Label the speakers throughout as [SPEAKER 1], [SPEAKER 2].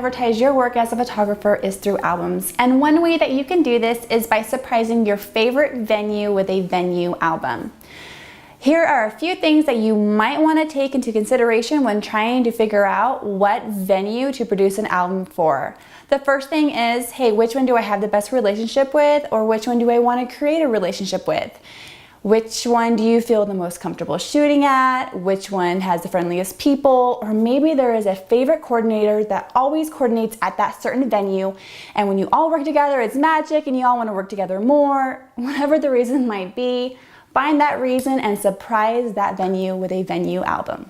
[SPEAKER 1] advertise your work as a photographer is through albums. And one way that you can do this is by surprising your favorite venue with a venue album. Here are a few things that you might want to take into consideration when trying to figure out what venue to produce an album for. The first thing is, hey, which one do I have the best relationship with, or which one do I want to create a relationship with? Which one do you feel the most comfortable shooting at? Which one has the friendliest people? Or maybe there is a favorite coordinator that always coordinates at that certain venue, and when you all work together, it's magic and you all want to work together more. Whatever the reason might be, find that reason and surprise that venue with a venue album.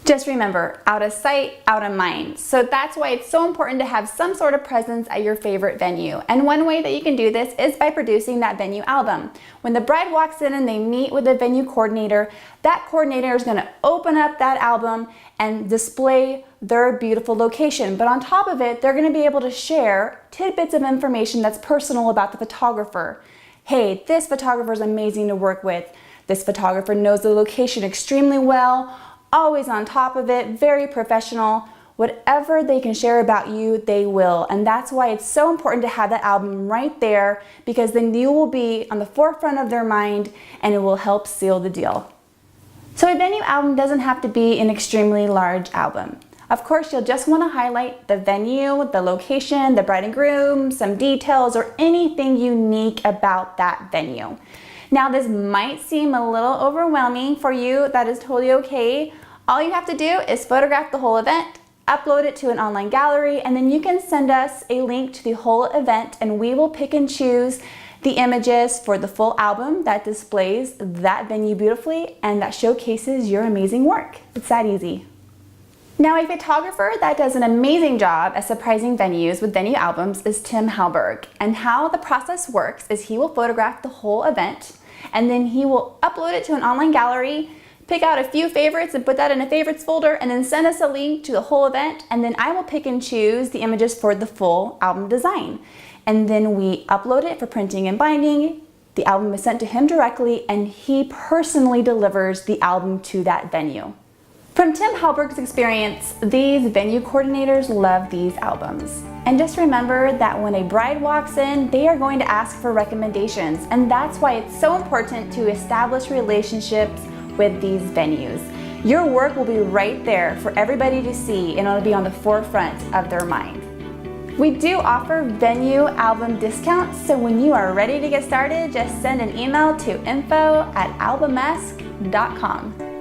[SPEAKER 1] Just remember, out of sight, out of mind. So that's why it's so important to have some sort of presence at your favorite venue. And one way that you can do this is by producing that venue album. When the bride walks in and they meet with the venue coordinator, that coordinator is going to open up that album and display their beautiful location. But on top of it, they're going to be able to share tidbits of information that's personal about the photographer. Hey, this photographer is amazing to work with. This photographer knows the location extremely well, always on top of it, very professional. Whatever they can share about you, they will. And that's why it's so important to have that album right there, because then you will be on the forefront of their mind and it will help seal the deal. So a venue album doesn't have to be an extremely large album. Of course, you'll just want to highlight the venue, the location, the bride and groom, some details, or anything unique about that venue. Now, this might seem a little overwhelming for you. That is totally okay. All you have to do is photograph the whole event, upload it to an online gallery, and then you can send us a link to the whole event, and we will pick and choose the images for the full album that displays that venue beautifully and that showcases your amazing work. It's that easy. Now, a photographer that does an amazing job at surprising venues with venue albums is Tim Halberg. And how the process works is he will photograph the whole event, and then he will upload it to an online gallery, pick out a few favorites and put that in a favorites folder, and then send us a link to the whole event, and then I will pick and choose the images for the full album design. And then we upload it for printing and binding. The album is sent to him directly, and he personally delivers the album to that venue. From Tim Halberg's experience, these venue coordinators love these albums. And just remember that when a bride walks in, they are going to ask for recommendations. And that's why it's so important to establish relationships with these venues. Your work will be right there for everybody to see, and it'll be on the forefront of their mind. We do offer venue album discounts, so when you are ready to get started, just send an email to info@albumesque.com.